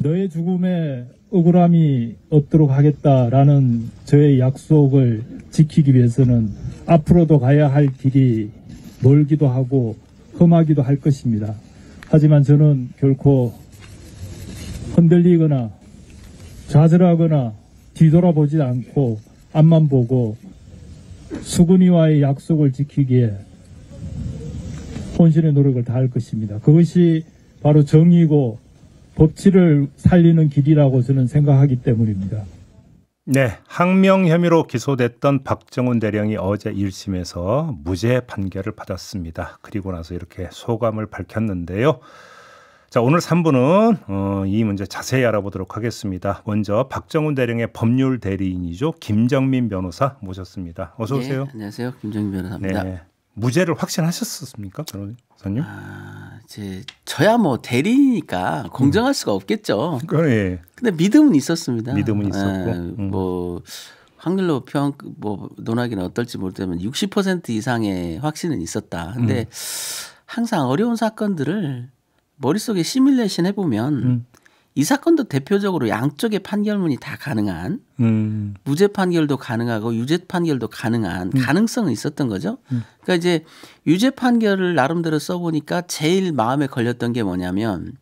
너의 죽음에 억울함이 없도록 하겠다라는 저의 약속을 지키기 위해서는 앞으로도 가야 할 길이 멀기도 하고 험하기도 할 것입니다. 하지만 저는 결코 흔들리거나 좌절하거나 뒤돌아보지 않고 앞만 보고 수근이와의 약속을 지키기에 혼신의 노력을 다할 것입니다. 그것이 바로 정의고 법치를 살리는 길이라고 저는 생각하기 때문입니다. 네, 항명 혐의로 기소됐던 박정훈 대령이 어제 1심에서 무죄 판결을 받았습니다. 그리고 나서 이렇게 소감을 밝혔는데요. 자, 오늘 3부는 이 문제 자세히 알아보도록 하겠습니다. 먼저 박정훈 대령의 법률 대리인이죠. 김정민 변호사 모셨습니다. 어서 오세요. 네, 안녕하세요. 김정민 변호사입니다. 네, 무죄를 확신하셨습니까, 변호사님? 저야 뭐 대리인이니까 공정할 수가 없겠죠. 예. 근데 믿음은 있었습니다. 믿음은 있었고, 뭐 확률로 뭐 논하기는 어떨지 모르지만 60% 이상의 확신은 있었다. 근데 항상 어려운 사건들을 머릿속에 시뮬레이션 해보면 이 사건도 대표적으로 양쪽의 판결문이 다 가능한 무죄 판결도 가능하고 유죄 판결도 가능한 가능성은 있었던 거죠. 그러니까 이제 유죄 판결을 나름대로 써보니까 제일 마음에 걸렸던 게 뭐냐면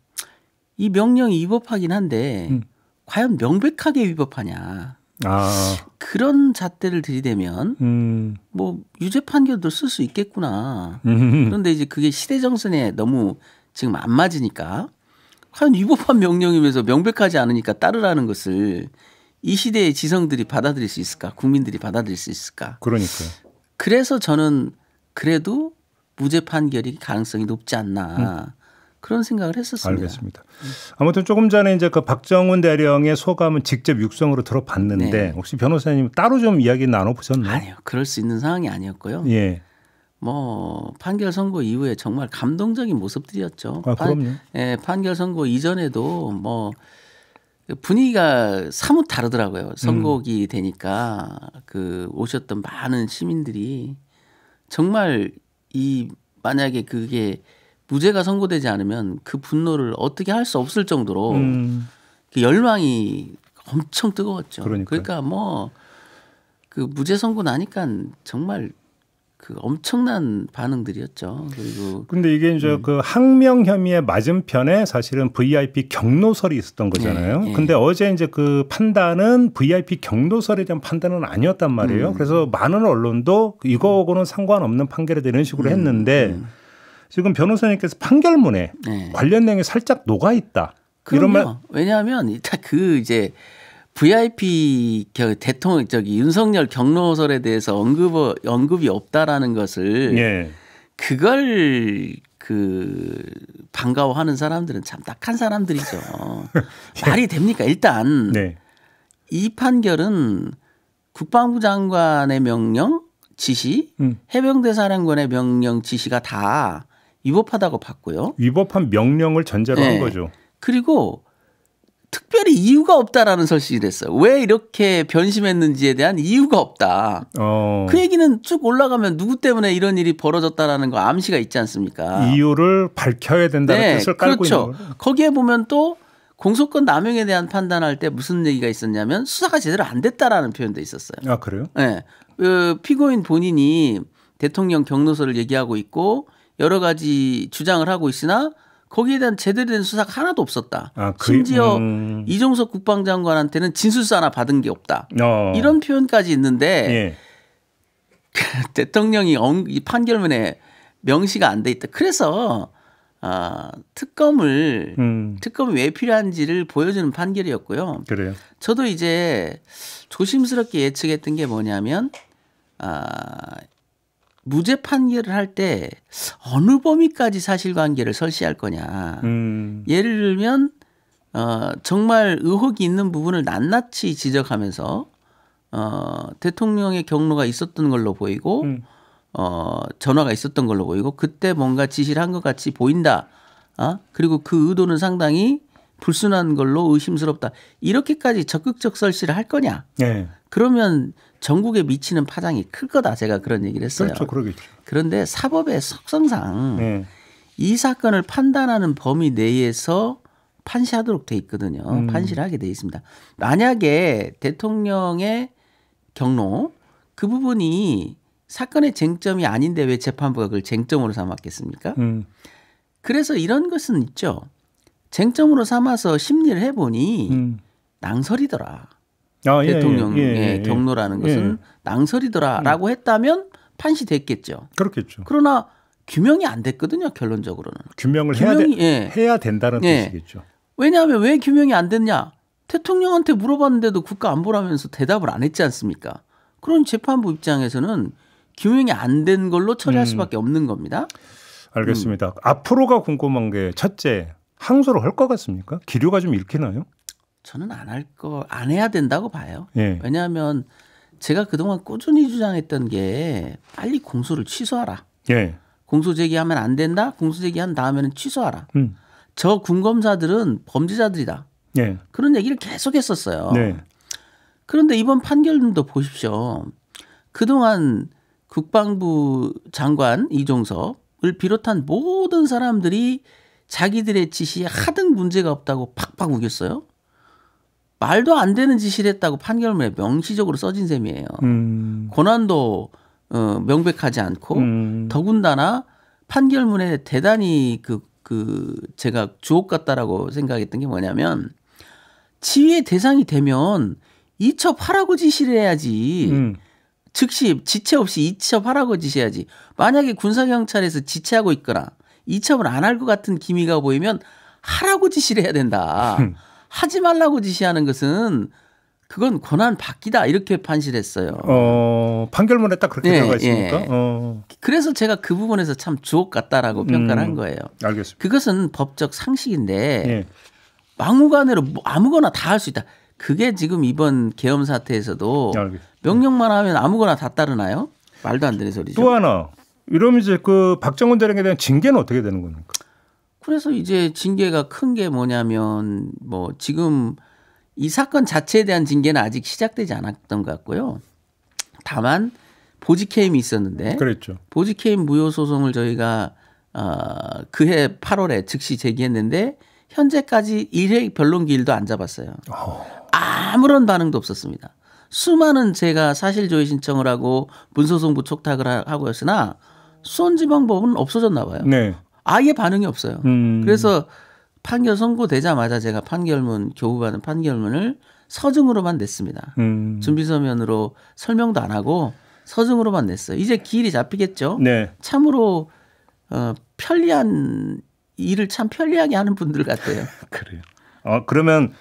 이 명령이 위법하긴 한데 과연 명백하게 위법하냐. 그런 잣대를 들이대면 뭐 유죄 판결도 쓸 수 있겠구나. 그런데 이제 그게 시대 정신에 너무 지금 안 맞으니까 과연 위법한 명령이면서 명백하지 않으니까 따르라는 것을 이 시대의 지성들이 받아들일 수 있을까? 국민들이 받아들일 수 있을까? 그러니까요. 그래서 저는 그래도 무죄 판결이 가능성이 높지 않나 그런 생각을 했었습니다. 알겠습니다. 아무튼 조금 전에 이제 그 박정훈 대령의 소감은 직접 육성으로 들어봤는데 네. 혹시 변호사님 따로 좀 이야기 나눠보셨나요? 아니요. 그럴 수 있는 상황이 아니었고요. 예. 뭐 판결 선고 이후에 정말 감동적인 모습들이었죠. 그럼요. 판결 선고 이전에도 뭐 분위기가 사뭇 다르더라고요. 선고기 되니까 그 오셨던 많은 시민들이 정말 만약에 그게 무죄가 선고되지 않으면 그 분노를 어떻게 할 수 없을 정도로 그 열망이 엄청 뜨거웠죠. 그러니까 뭐 그 무죄 선고 나니까 정말 그 엄청난 반응들이었죠. 그리고 근데 이게 이제 그 항명 혐의의 맞은편에 사실은 VIP 경로설이 있었던 거잖아요. 네, 네. 근데 어제 이제 그 판단은 VIP 경로설에 대한 판단은 아니었단 말이에요. 그래서 많은 언론도 이거하고는 상관없는 판결이다 이런 식으로 했는데 지금 변호사님께서 판결문에 관련 내용이 살짝 녹아 있다. 이런 말. 왜냐하면 일단 그 이제 VIP 대통령 윤석열 경로설에 대해서 언급이 없다라는 것을 그걸 반가워하는 사람들은 참 딱한 사람들이죠. 말이 됩니까? 일단 이 판결은 국방부 장관의 명령 지시, 해병대 사령관의 명령 지시가 다 위법하다고 봤고요. 위법한 명령을 전제로 한 거죠. 그리고 특별히 이유가 없다라는 설실을 했어요. 왜 이렇게 변심했는지에 대한 이유가 없다. 그 얘기는 쭉 올라가면 누구 때문에 이런 일이 벌어졌다라는 거 암시가 있지 않습니까? 이유를 밝혀야 된다는 뜻을 깔고 있는 거예요. 거기에 보면 또 공소권 남용에 대한 판단할 때 무슨 얘기가 있었냐면 수사가 제대로 안 됐다라는 표현도 있었어요. 아, 그래요? 네. 피고인 본인이 대통령 경로서를 얘기하고 있고 여러 가지 주장을 하고 있으나 거기에 대한 제대로 된 수사가 하나도 없었다. 심지어 이종석 국방장관한테는 진술서 하나 받은 게 없다. 이런 표현까지 있는데 대통령이 이 판결문에 명시가 안 돼 있다. 그래서 특검이 왜 필요한지를 보여주는 판결이었고요. 그래요. 저도 이제 조심스럽게 예측했던 게 뭐냐면 무죄 판결을 할 때 어느 범위까지 사실관계를 설시할 거냐. 예를 들면 정말 의혹이 있는 부분을 낱낱이 지적하면서 대통령의 경로가 있었던 걸로 보이고 전화가 있었던 걸로 보이고 그때 뭔가 지시를 한 것 같이 보인다. 그리고 그 의도는 상당히 불순한 걸로 의심스럽다. 이렇게까지 적극적 설시를 할 거냐. 그러면 전국에 미치는 파장이 클 거다. 제가 그런 얘기를 했어요. 그렇죠. 그러겠죠. 그런데 사법의 속성상 이 사건을 판단하는 범위 내에서 판시하도록 돼 있거든요. 판시를 하게 돼 있습니다. 만약에 대통령의 경로 그 부분이 사건의 쟁점이 아닌데 왜 재판부가 그걸 쟁점으로 삼았겠습니까? 그래서 이런 것은 있죠. 쟁점으로 삼아서 심리를 해보니 낭설이더라. 대통령의 경로라는 것은 낭설이더라라고 했다면 판시됐겠죠. 그렇겠죠. 그러나 규명이 안 됐거든요. 결론적으로는. 규명을 해야 된다는 뜻이겠죠. 왜냐하면 왜 규명이 안 됐냐. 대통령한테 물어봤는데도 국가안보라면서 대답을 안 했지 않습니까. 그런 재판부 입장에서는 규명이 안 된 걸로 처리할 수밖에 없는 겁니다. 알겠습니다. 앞으로가 궁금한 게 첫째, 항소를 할 것 같습니까? 기류가 좀 읽히나요? 저는 안 해야 된다고 봐요. 예. 왜냐하면 제가 그동안 꾸준히 주장했던 게 빨리 공소를 취소하라. 예. 공소 제기하면 안 된다. 공소 제기한 다음에는 취소하라. 저 군검사들은 범죄자들이다. 예. 그런 얘기를 계속 했었어요. 네. 그런데 이번 판결도 보십시오. 그동안 국방부 장관 이종섭을 비롯한 모든 사람들이 자기들의 지시에 하등 문제가 없다고 팍팍 우겼어요. 말도 안 되는 지시를 했다고 판결문에 명시적으로 써진 셈이에요. 권한도 명백하지 않고 더군다나 판결문에 대단히 제가 주옥 같다라고 생각했던 게 뭐냐면 지휘의 대상이 되면 이첩하라고 지시를 해야지. 즉시 지체 없이 이첩하라고 지시해야지. 만약에 군사경찰에서 지체하고 있거나 이첩을 안 할 것 같은 기미가 보이면 하라고 지시를 해야 된다. 하지 말라고 지시하는 것은 그건 권한 바뀌다 이렇게 판시를 했어요. 판결문에 딱 그렇게 들어가 있습니까? 그래서 제가 그 부분에서 참 주옥 같다라고 평가를 한 거예요. 알겠습니다. 그것은 법적 상식인데 막무가내로 아무거나 다 할 수 있다. 그게 지금 이번 계엄 사태에서도 명령만 하면 아무거나 다 따르나요? 말도 안 되는 소리죠. 또 하나 이러면 이제 그 박정훈 대령에 대한 징계는 어떻게 되는 겁니까? 그래서 이제 징계가 큰 게 뭐냐면 뭐 지금 이 사건 자체에 대한 징계는 아직 시작되지 않았던 것 같고요. 다만 보직해임이 있었는데 그랬죠. 보직해임 무효 소송을 저희가 그해 8월에 즉시 제기했는데 현재까지 1회 변론 기일도 안 잡았어요. 아무런 반응도 없었습니다. 수많은 제가 사실조회 신청을 하고 문소송부 촉탁을 하고 했으나 수원지방법은 없어졌나 봐요. 네. 아예 반응이 없어요. 그래서 판결 선고되자마자 제가 교부받은 판결문을 서증으로만 냈습니다. 준비서면으로 설명도 안 하고 서증으로만 냈어요. 이제 기일이 잡히겠죠. 네. 참으로 편리한 일을 참 편리하게 하는 분들 같아요. 그래요. 그러면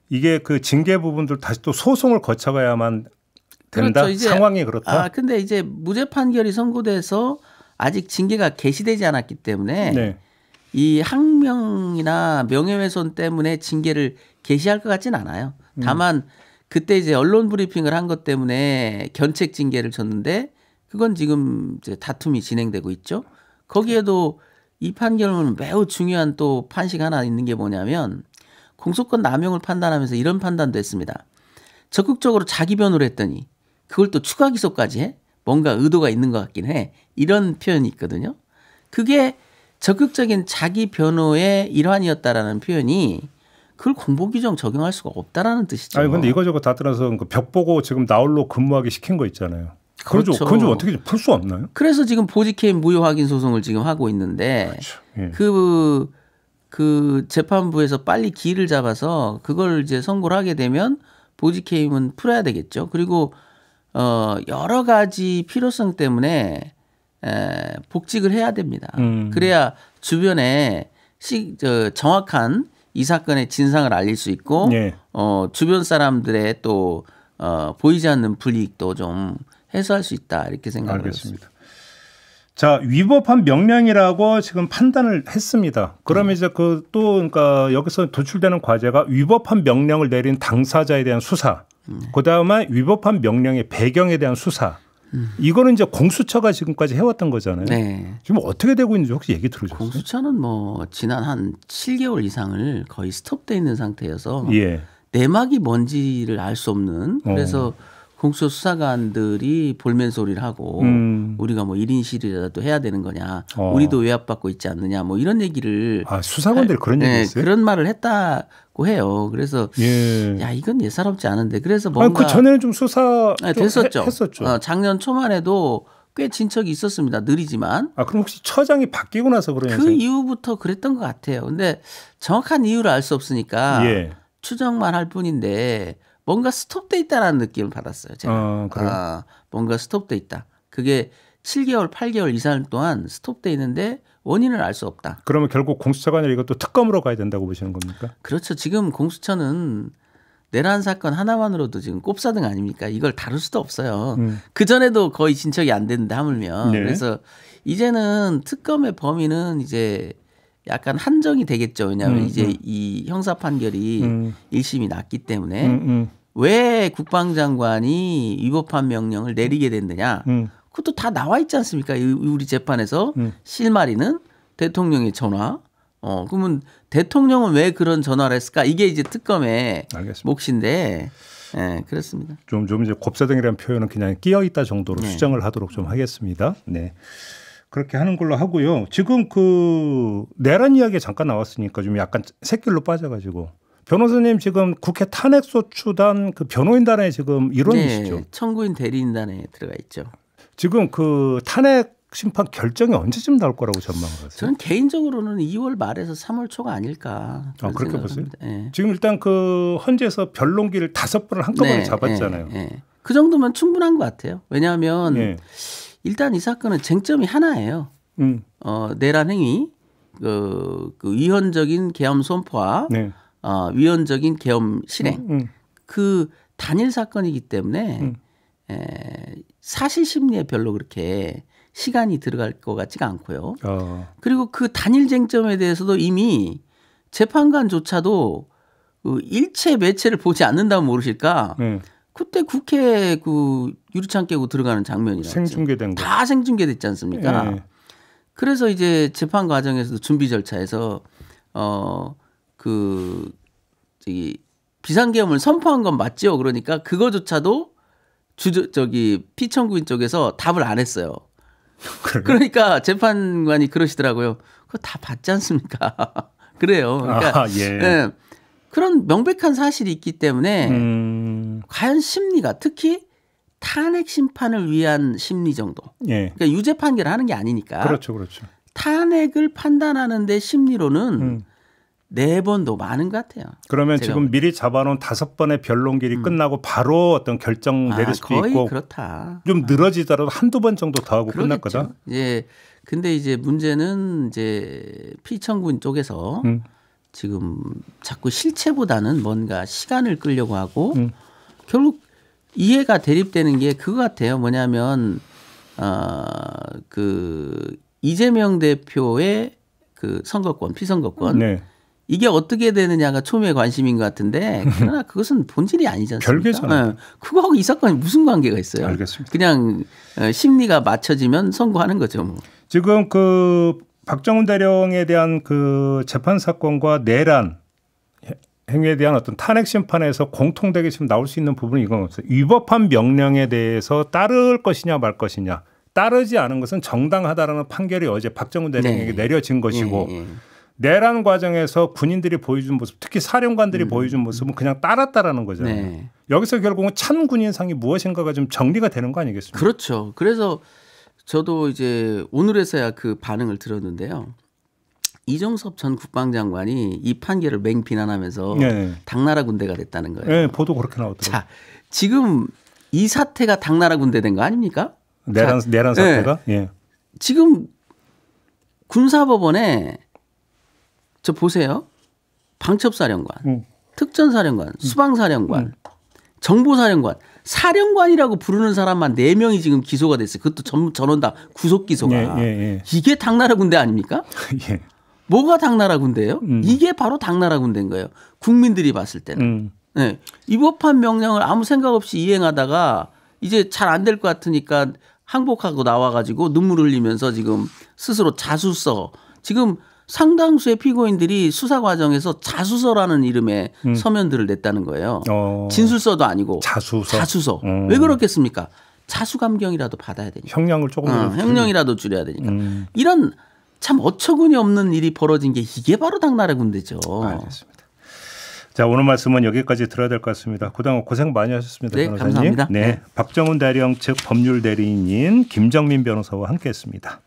이게 그 징계 부분들 다시 또 소송을 거쳐가야만 된다. 그렇죠. 이제, 상황이 그렇다. 근데 이제 무죄 판결이 선고돼서 아직 징계가 개시되지 않았기 때문에 네. 이 항명이나 명예훼손 때문에 징계를 개시할 것 같지는 않아요. 다만 그때 이제 언론 브리핑을 한 것 때문에 견책 징계를 줬는데 그건 지금 이제 다툼이 진행되고 있죠. 거기에도 이 판결은 매우 중요한 또 판식 하나 있는 게 뭐냐면 공소권 남용을 판단하면서 이런 판단도 했습니다. 적극적으로 자기 변호를 했더니 그걸 또 추가 기소까지 해? 뭔가 의도가 있는 것 같긴 해. 이런 표현이 있거든요. 그게 적극적인 자기 변호의 일환이었다라는 표현이 그걸 공보규정 적용할 수가 없다라는 뜻이죠. 아니 근데 이거저거 다 떠나서 벽 보고 지금 나홀로 근무하기 시킨 거 있잖아요. 그렇죠. 그건 좀 어떻게 풀 수 없나요? 그래서 지금 보직해임 무효 확인 소송을 지금 하고 있는데 그렇죠. 예. 그 재판부에서 빨리 기일을 잡아서 그걸 이제 선고를 하게 되면 보직해임은 풀어야 되겠죠. 그리고 여러 가지 필요성 때문에 복직을 해야 됩니다. 그래야 주변에 정확한 이 사건의 진상을 알릴 수 있고 예. 주변 사람들의 또 보이지 않는 불이익도 좀 해소할 수 있다 이렇게 생각을 했습니다. 자, 위법한 명령이라고 지금 판단을 했습니다. 그러면 이제 그러니까 여기서 도출되는 과제가 위법한 명령을 내린 당사자에 대한 수사, 그다음에 위법한 명령의 배경에 대한 수사. 이거는 이제 공수처가 지금까지 해왔던 거잖아요. 네. 지금 어떻게 되고 있는지 혹시 얘기 들으셨어요? 공수처는 뭐 지난 한 7개월 이상을 거의 스톱돼 있는 상태여서 예. 내막이 뭔지를 알 수 없는 그래서 공수처 수사관들이 볼멘 소리를 하고 우리가 뭐 1인실이라도 해야 되는 거냐. 우리도 외압받고 있지 않느냐. 뭐 이런 얘기를. 수사관들이 그런 얘기 했어요? 그런 말을 했다고 해요. 그래서 야 이건 예사롭지 않은데. 그래서 뭔가. 그 전에는 좀 수사 됐었죠. 했었죠. 작년 초만에도 꽤 진척이 있었습니다. 느리지만. 그럼 혹시 처장이 바뀌고 나서 그러냐요? 그 이후부터 그랬던 것 같아요. 근데 정확한 이유를 알 수 없으니까 추정만 할 뿐인데 뭔가 스톱돼 있다라는 느낌을 받았어요. 제가. 뭔가 스톱돼 있다. 그게 7개월, 8개월 이상 동안 스톱돼 있는데 원인을 알 수 없다. 그러면 결국 공수처가 아니라 이것도 특검으로 가야 된다고 보시는 겁니까? 그렇죠. 지금 공수처는 내란 사건 하나만으로도 지금 꼽사등 아닙니까? 이걸 다룰 수도 없어요. 그 전에도 거의 진척이 안 됐는데 하물며. 그래서 이제는 특검의 범위는 이제 약간 한정이 되겠죠. 왜냐하면 이제 이 형사 판결이 1심이 났기 때문에 왜 국방장관이 위법한 명령을 내리게 됐느냐. 그것도 다 나와 있지 않습니까? 우리 재판에서 실마리는 대통령의 전화. 그러면 대통령은 왜 그런 전화를 했을까? 이게 이제 특검의 몫인데, 그렇습니다. 좀 이제 곱사등이라는 표현은 그냥 끼어 있다 정도로 수정을 하도록 좀 하겠습니다. 네. 그렇게 하는 걸로 하고요. 지금 그 내란 이야기 잠깐 나왔으니까 좀 약간 샛길로 빠져가지고 변호사님 지금 국회 탄핵소추단 그 변호인단에 지금 일원이시죠? 네, 청구인 대리인단에 들어가 있죠. 지금 그 탄핵 심판 결정이 언제쯤 나올 거라고 전망하세요? 저는 개인적으로는 2월 말에서 3월 초가 아닐까. 그렇게 보세요? 네. 지금 일단 그 헌재에서 변론기를 5번을 한꺼번에 잡았잖아요. 그 정도면 충분한 것 같아요. 왜냐하면 일단 이 사건은 쟁점이 하나예요. 내란 행위, 그 위헌적인 계엄 선포와 위헌적인 계엄 실행. 그 단일 사건이기 때문에 사실 심리에 별로 그렇게 시간이 들어갈 것 같지가 않고요. 그리고 그 단일 쟁점에 대해서도 이미 재판관조차도 그 일체 매체를 보지 않는다면 모르실까. 그때 국회 그 유리창 깨고 들어가는 장면이라고 생중계된 거. 다 생중계됐지 않습니까? 그래서 이제 재판 과정에서도 준비 절차에서 저기 비상계엄을 선포한 건 맞죠. 그러니까 그거조차도 피청구인 쪽에서 답을 안 했어요. 그러니까 재판관이 그러시더라고요. 그거 다 봤지 않습니까? 그래요. 그러니까 그런 명백한 사실이 있기 때문에 과연 심리가 특히 탄핵 심판을 위한 심리 정도. 그러니까 유죄 판결을 하는 게 아니니까. 그렇죠. 탄핵을 판단하는데 심리로는 4번도 많은 것 같아요. 그러면 지금 미리 잡아놓은 5번의 변론길이 끝나고 바로 어떤 결정 내릴 수도 거의 있고 그렇다. 좀 늘어지더라도 한두 번 정도 더 하고 끝날 거다. 근데 이제 문제는 이제 피청구인 쪽에서 지금 자꾸 실체보다는 뭔가 시간을 끌려고 하고 결국 이해가 대립되는 게 그거 같아요. 뭐냐면 그 이재명 대표의 그 선거권, 피선거권 이게 어떻게 되느냐가 초미의 관심인 것 같은데 그러나 그것은 본질이 아니지 않습니까? 별개잖아요. 그거하고 이 사건이 무슨 관계가 있어요? 알겠습니다. 그냥 심리가 맞춰지면 선고하는 거죠. 뭐. 지금 그 박정훈 대령에 대한 그 재판 사건과 내란 행위에 대한 어떤 탄핵 심판에서 공통되게 지금 나올 수 있는 부분이 이건 없어요. 위법한 명령에 대해서 따를 것이냐 말 것이냐. 따르지 않은 것은 정당하다라는 판결이 어제 박정훈 대령에게 내려진 것이고 내란 과정에서 군인들이 보여준 모습, 특히 사령관들이 보여준 모습은 그냥 따랐다라는 거잖아요. 여기서 결국은 참 군인상이 무엇인가가 좀 정리가 되는 거 아니겠습니까? 그렇죠. 그래서 저도 이제 오늘에서야 그 반응을 들었는데요. 이종섭 전 국방장관이 이 판결을 맹비난하면서 당나라 군대가 됐다는 거예요. 네, 보도 그렇게 나오더라고요. 자, 지금 이 사태가 당나라 군대 된 거 아닙니까? 내란 사태가? 지금 군사법원에 저 보세요. 방첩사령관, 특전사령관, 수방사령관, 정보사령관, 사령관이라고 부르는 사람만 4명이 지금 기소가 됐어요. 그것도 전원 다 구속 기소가. 이게 당나라 군대 아닙니까? 뭐가 당나라 군대예요? 이게 바로 당나라 군대인 거예요. 국민들이 봤을 때는. 위법한 명령을 아무 생각 없이 이행하다가 이제 잘 안 될 것 같으니까 항복하고 나와가지고 눈물 흘리면서 지금 스스로 자수서 지금 상당수의 피고인들이 수사 과정에서 자수서라는 이름의 서면들을 냈다는 거예요. 진술서도 아니고 자수서. 왜 그렇겠습니까? 자수감경이라도 받아야 되니까. 형량을 조금 형량이라도 줄여야 되니까. 이런 참 어처구니 없는 일이 벌어진 게 이게 바로 당나라 군대죠. 알겠습니다. 자, 오늘 말씀은 여기까지 들어야 될 것 같습니다. 그동안 고생 많이 하셨습니다. 네, 변호사님. 감사합니다. 네, 박정훈 대령 측 법률 대리인인 김정민 변호사와 함께했습니다.